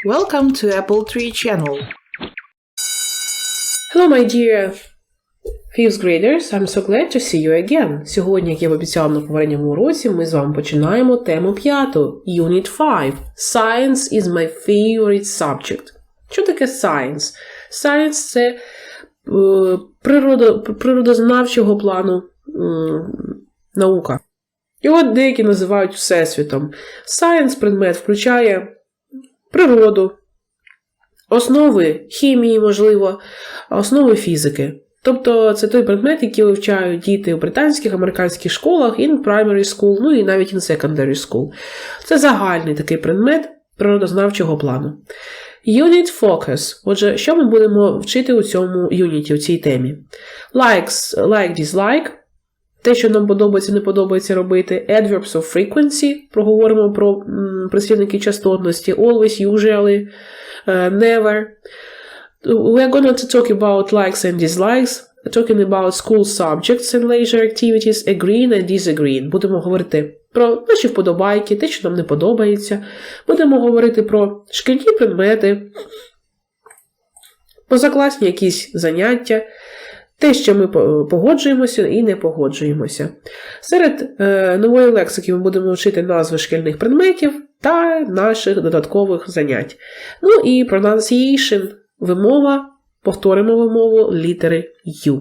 Welcome to Apple Tree channel. Hello, my dear fifth graders. I'm so glad to see you again. Сьогодні, як я обіцяла на попередньому уроці, ми з вами починаємо тему 5. Unit 5. Science is my favorite subject. Що таке science? Science – це природознавчого плану наука. Його деякі називають всесвітом. Science предмет включає природу, основи хімії, можливо, основи фізики. Тобто це той предмет, який вивчають діти у британських, американських школах, in primary school, ну і навіть in secondary school. Це загальний такий предмет природознавчого плану. Unit focus. Отже, що ми будемо вчити у цьому юніті, у цій темі? Likes, like, dislike. Те, що нам подобається, не подобається робити. Adverbs of frequency. Проговоримо про прислівники частотності. Always, usually, never. We are going to talk about likes and dislikes. Talking about school subjects and leisure activities. Agreeing and disagreeing. Будемо говорити про наші вподобайки, те, що нам не подобається. Будемо говорити про шкільні предмети, позакласні якісь заняття, те, що ми погоджуємося і не погоджуємося. Серед нової лексики ми будемо вчити назви шкільних предметів та наших додаткових занять. Ну і pronunciation, вимова, повторимо вимову літери U.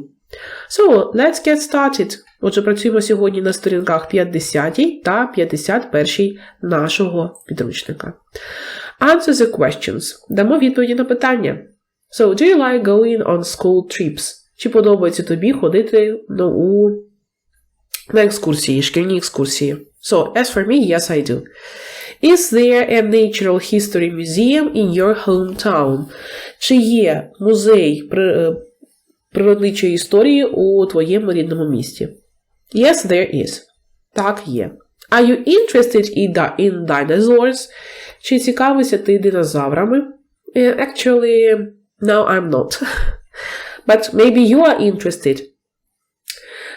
So, let's get started. Отже, працюємо сьогодні на сторінках 50 та 51 нашого підручника. Answer the questions. Дамо відповіді на питання. So, do you like going on school trips? Чи подобається тобі ходити на екскурсії, шкільні екскурсії? So, as for me, yes, I do. Is there a natural history museum in your hometown? Чи є музей природничої історії у твоєму рідному місті? Yes, there is. Так, є. Are you interested in dinosaurs? Чи цікавишся ти динозаврами? Actually, no, I'm not. But maybe you are interested.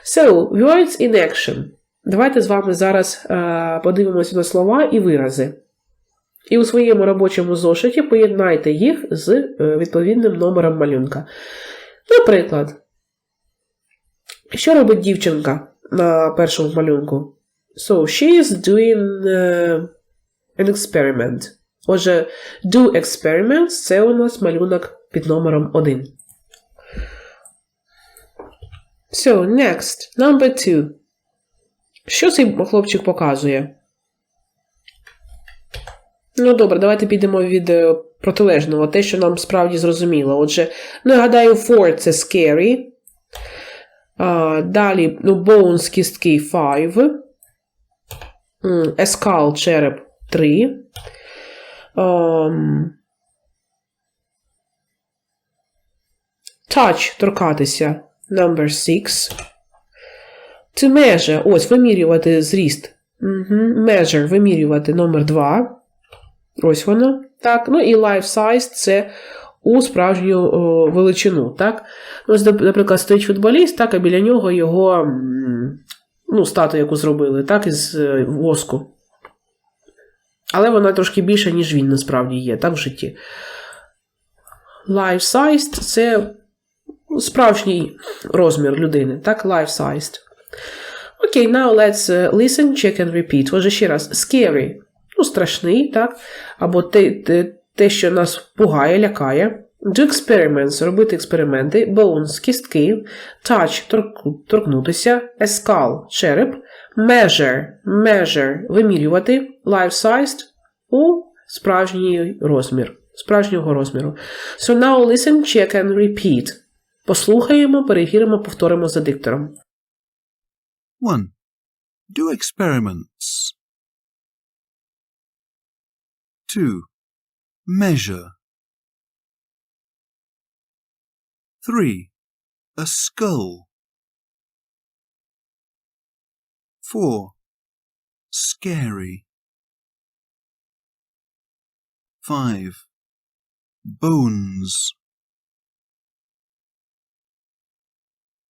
So, words in action. Давайте з вами зараз подивимося на слова і вирази. І у своєму робочому зошиті поєднайте їх з відповідним номером малюнка. Наприклад, що робить дівчинка на першому малюнку? So, she is doing an experiment. Отже, do experiments – це у нас малюнок під номером 1. So, next, number 2. Що цей хлопчик показує? Ну, добре, давайте підемо від протилежного, те, що нам справді зрозуміло. Отже, ну, я гадаю, for – це scary. Далі, bones – кістки, 5. A skull – череп, 3. Touch – торкатися, number 6. To measure, ось, вимірювати зріст. Measure, вимірювати, номер 2. Ось воно. Так, ну і life size – це у справжню величину, так. Ось, наприклад, стоїть футболіст, так, а біля нього його, статую, яку зробили, так, із воску. Але вона трошки більша, ніж він насправді є, так, в житті. Life size – це справжній розмір людини, так, life sized. Окей, now let's listen, check and repeat. Отже, ще раз. Scary. Страшний, так? Або те, що нас пугає, лякає. Do experiments. Робити експерименти. Bones. Кістки. Touch. Торкнутися. A skull. Череп. Measure. Вимірювати. Life-sized. У справжній розмір. Справжнього розміру. So now listen, check and repeat. Послухаємо, перевіримо, повторимо за диктором. 1. Do experiments. 2. Measure. 3. A skull. 4. Scary. 5. Bones.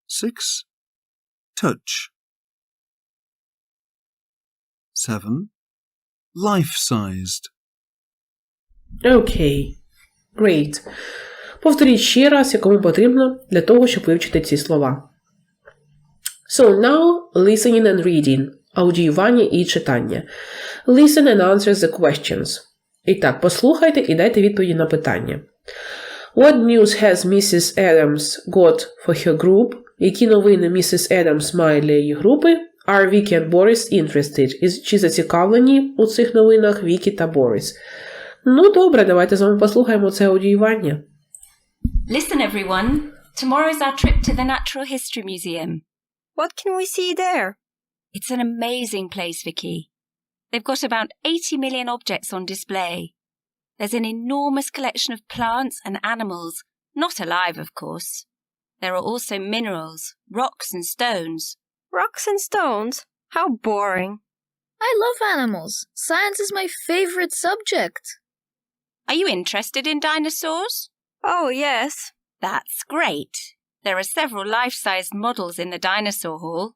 6. Touch. 7. Life-sized. Окей. Great. Повторіть ще раз, якому потрібно для того, щоб вивчити ці слова. So now, listening and reading. Аудіювання і читання. Listen and answer the questions. І так, послухайте і дайте відповіді на питання. What news has Mrs. Adams got for her group? Які новини місіс Адамс має для її групи? Are Vicky and Boris interested? Чи зацікавлені у цих новинах Вікі та Борис? Ну, добре, давайте з вами послухаємо це аудіювання. Listen, everyone. Tomorrow's our trip to the Natural History Museum. What can we see there? It's an amazing place, Vicky. They've got about 80 million objects on display. There's an enormous collection of plants and animals, not alive, of course. There are also minerals, rocks and stones. Rocks and stones? How boring. I love animals. Science is my favorite subject. Are you interested in dinosaurs? Oh, yes. That's great. There are several life-sized models in the dinosaur hall.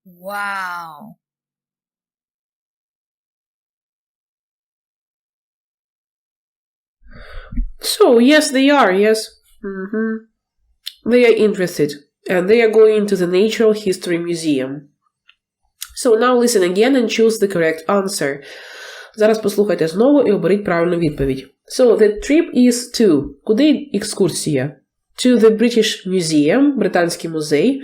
Wow. So, yes, they are, yes. They are interested. And they are going to the Natural History Museum. So, now listen again and choose the correct answer. Зараз послухайте знову і оберіть правильну відповідь. So, the trip is to... Куди екскурсія? To the British Museum, Британський музей.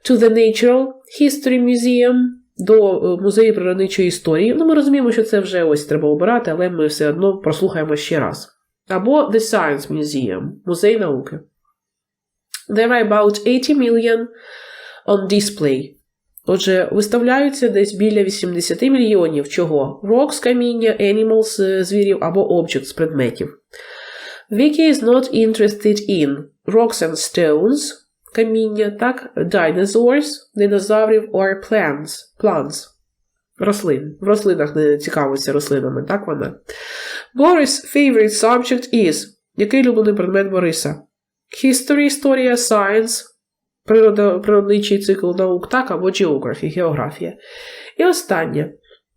To the Natural History Museum, до музею природничої історії. Ну, ми розуміємо, що це вже ось треба обирати, але ми все одно прослухаємо ще раз. Або The Science Museum, музей науки. There are about 80 million on display. Отже, виставляються десь біля 80 мільйонів чого? Rocks, каміння, animals, звірів або objects, предметів. Vicky is not interested in rocks and stones, каміння, так, dinosaurs, динозаврів, or plants, рослин. В рослинах не цікавиться рослинами, так вона? Boris' favorite subject is, який улюблений предмет Бориса? History, історія, science, природничий цикл наук, так, або geography, географія. І останнє.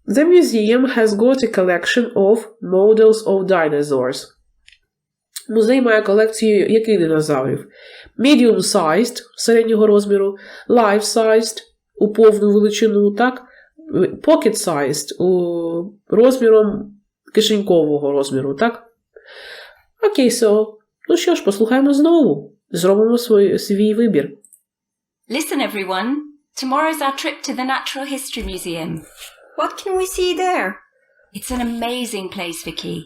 The museum has got a collection of models of dinosaurs. Музей має колекцію яких динозаврів? Medium-sized, середнього розміру, life-sized, у повну величину, так? Pocket-sized, розміром кишенькового розміру, так? Окей, ну що ж, послухаємо знову. Зробимо свій вибір. Listen, everyone. Tomorrow's our trip to the Natural History Museum. What can we see there? It's an amazing place, Vicky.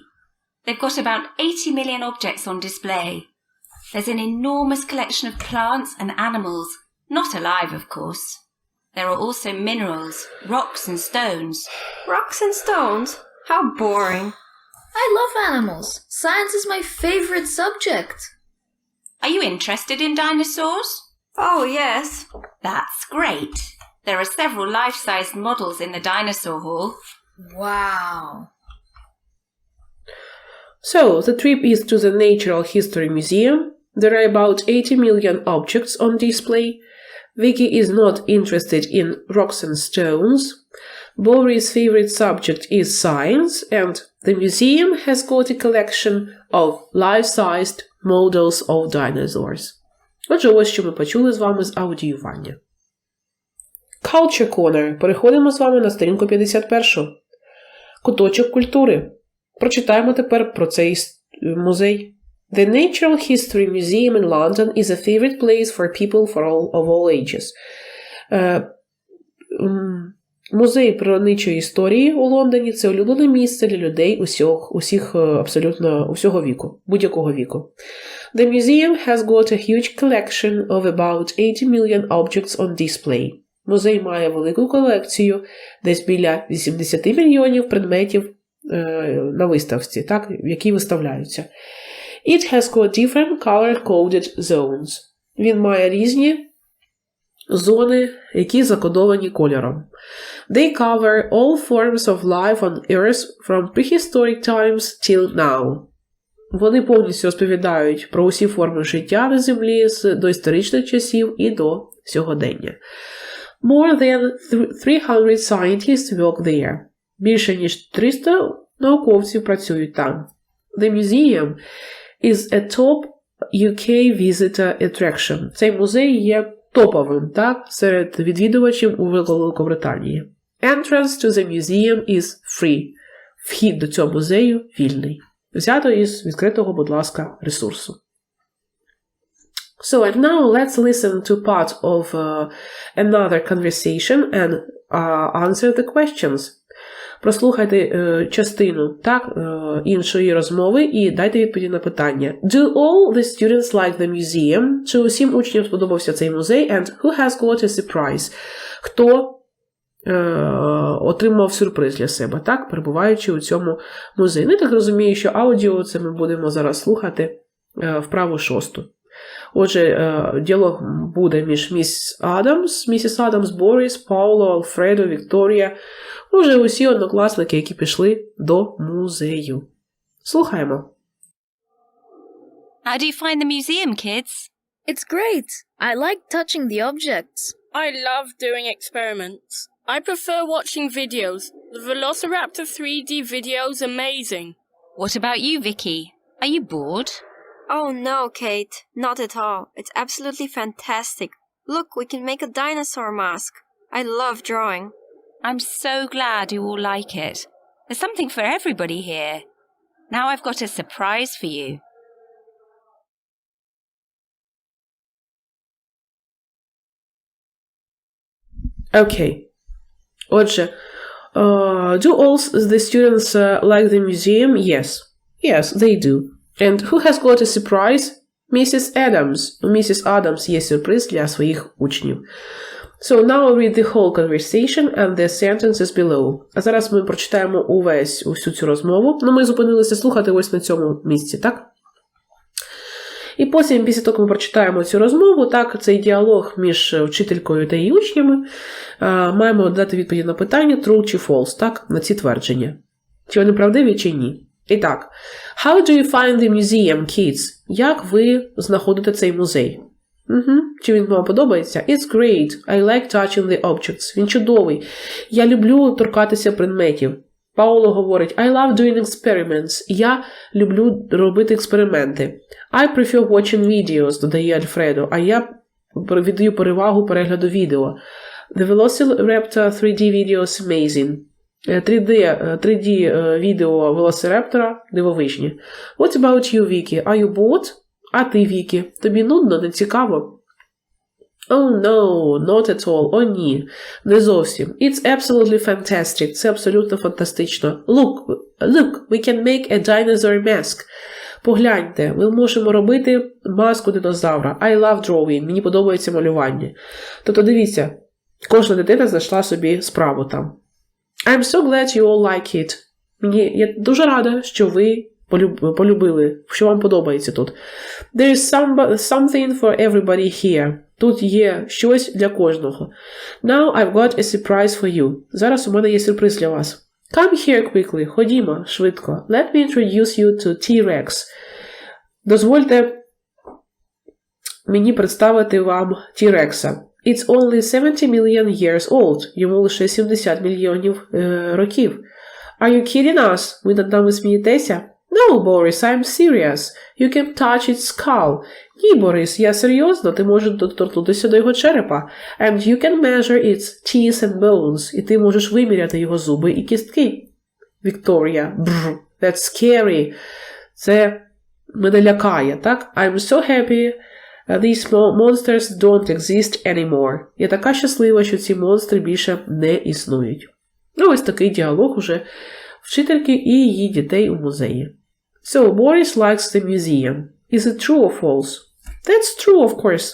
They've got about 80 million objects on display. There's an enormous collection of plants and animals, not alive, of course. There are also minerals, rocks and stones. Rocks and stones? How boring. I love animals. Science is my favorite subject. Are you interested in dinosaurs? Oh, yes. That's great. There are several life-sized models in the dinosaur hall. Wow. So, the trip is to the Natural History Museum. There are about 80 million objects on display. Vicky is not interested in rocks and stones. Boris' favorite subject is science, and the museum has got a collection of life-sized models of dinosaurs. Отже, ось що ми почули з вами з аудіювання. Culture Corner. Переходимо з вами на сторінку 51. Куточок культури. Прочитаємо тепер про цей музей. The Natural History Museum in London is a favorite place for people of all ages. Музей природничої історії у Лондоні – це улюблене місце для людей усіх абсолютно усього віку, будь-якого віку. The museum has got a huge collection of about 80 million objects on display. Музей має велику колекцію, десь біля 80 мільйонів предметів на виставці, так, які виставляються. It has got different color-coded zones. Він має різні зони, які закодовані кольором. They cover all forms of life on Earth from prehistoric times till now. Вони повністю розповідають про усі форми життя на Землі з доісторичних часів і до сьогодення. More than 300 scientists work there. Більше ніж 300 науковців працюють там. The museum is a top UK visitor attraction. Цей музей є топовим, так, серед відвідувачів у Великобританії. Entrance to the museum is free. Вхід до цього музею вільний. Взято із відкритого, будь ласка, ресурсу. So, and now let's listen to part of another conversation and answer the questions. Прослухайте частину, так, іншої розмови і дайте відповіді на питання. Do all the students like the museum? Чи усім учням сподобався цей музей? And who has got a surprise? Хто отримав сюрприз для себе, так, перебуваючи у цьому музеї? Ну, я так розумію, що аудіо це ми будемо зараз слухати вправу 6. Отже, діалог буде між місіс Адамс, Борис, Пауло, Алфредо, Вікторія. Уже усі однокласники, які пішли до музею. Слухаємо. How do you find the museum, kids? It's great. I like touching the objects. I love doing experiments. I prefer watching videos. The Velociraptor 3D video is amazing. What about you, Vicky? Are you bored? Oh no, Kate. Not at all. It's absolutely fantastic. Look, we can make a dinosaur mask. I love drawing. I'm so glad you all like it. There's something for everybody here. Now I've got a surprise for you. Okay. Отже, do all the students like the museum? Yes. Yes, they do. And who has got a surprise? Mrs. Adams. У місіс Адамс є сюрприз для своїх учнів. So now read the whole conversation and the sentences below. А зараз ми прочитаємо усю цю розмову. Ну, ми зупинилися слухати ось на цьому місці, так? І потім, після того, як ми прочитаємо цю розмову, так, цей діалог між вчителькою та її учнями, маємо дати відповідь на питання true чи false, так, на ці твердження. Чи вони правдиві, чи ні. І так, how do you find the museum, kids? Як ви знаходите цей музей? Чи він вам подобається? It's great. I like touching the objects. Він чудовий. Я люблю торкатися предметів. Пауло говорить, I love doing experiments. Я люблю робити експерименти. I prefer watching videos, додає Альфредо. А я віддаю перевагу перегляду відео. The Velociraptor 3D video is amazing. 3D відео Велосираптора дивовижні. What about you, Vicky? Are you bored? А ти, Вікі, тобі нудно, не цікаво? Oh no, not at all. О ні, не зовсім. It's absolutely fantastic. Це абсолютно фантастично. Look, we can make a dinosaur mask. Погляньте, ми можемо робити маску динозавра. I love drawing. Мені подобається малювання. Тобто, дивіться, кожна дитина знайшла собі справу там. I'm so glad you all like it. Я дуже рада, що ви полюбили, що вам подобається тут. There is something for everybody here. Тут є щось для кожного. Now I've got a surprise for you. Зараз у мене є сюрприз для вас. Come here quickly. Ходімо, швидко. Let me introduce you to T-Rex. Дозвольте мені представити вам T-Rexа. It's only 70 million years old. Йому лише 70 мільйонів років. Are you kidding us? Ви над нами смієтеся? No, Boris, I'm serious. You can touch its skull. Ні, Борис, я серйозно, ти можеш доторкнутися до його черепа. And you can measure its teeth and bones. І ти можеш виміряти його зуби і кістки. Вікторія. That's scary. Це мене лякає, так? I'm so happy these monsters don't exist anymore. Я така щаслива, що ці монстри більше не існують. Ну, ось такий діалог уже вчительки і її дітей у музеї. So, Boris likes the museum. Is it true or false? That's true, of course.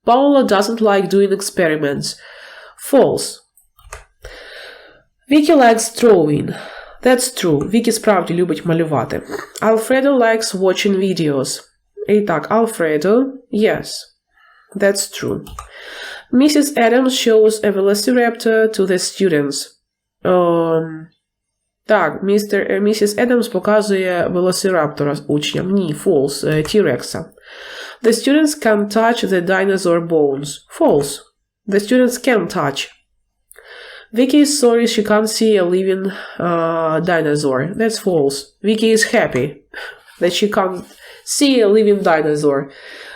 Paula doesn't like doing experiments. False. Vicky likes drawing. That's true. Vicky справді любить малювати. Alfredo likes watching videos. І так, Alfredo, yes. That's true. Mrs. Adams shows a velociraptor to the students. Так, місіс Адамс показує велосираптора учням. Ні, false, T-Rexa. The students can touch the dinosaur bones. False. The students can touch. Vicky is sorry she can't see a living dinosaur. That's false. Vicky is happy that she can't see a living dinosaur.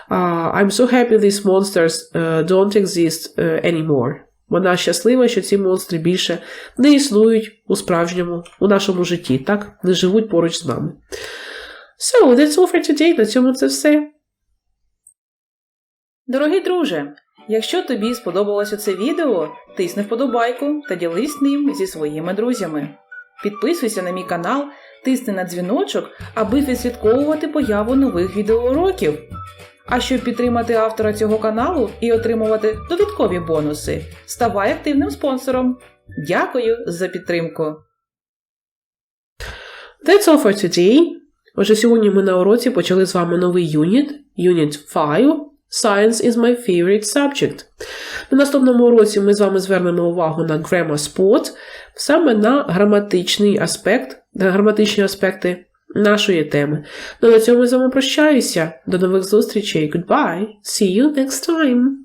I'm so happy these monsters don't exist anymore. Вона щаслива, що ці монстри більше не існують у нашому житті, так? Не живуть поруч з нами. So, that's all for today. На цьому це все. Дорогий друже, якщо тобі сподобалося це відео, тисни вподобайку та ділись ним зі своїми друзями. Підписуйся на мій канал, тисни на дзвіночок, аби відслідковувати появу нових відеоуроків. А щоб підтримати автора цього каналу і отримувати додаткові бонуси, ставай активним спонсором. Дякую за підтримку. That's all for today. Отже, сьогодні ми на уроці почали з вами новий юніт, Unit 5. Science is my favorite subject. На наступному уроці ми з вами звернемо увагу на grammar spot, саме на граматичні аспекти нашої теми. Ну, на цьому я з вами прощаюся. До нових зустрічей. Goodbye. See you next time.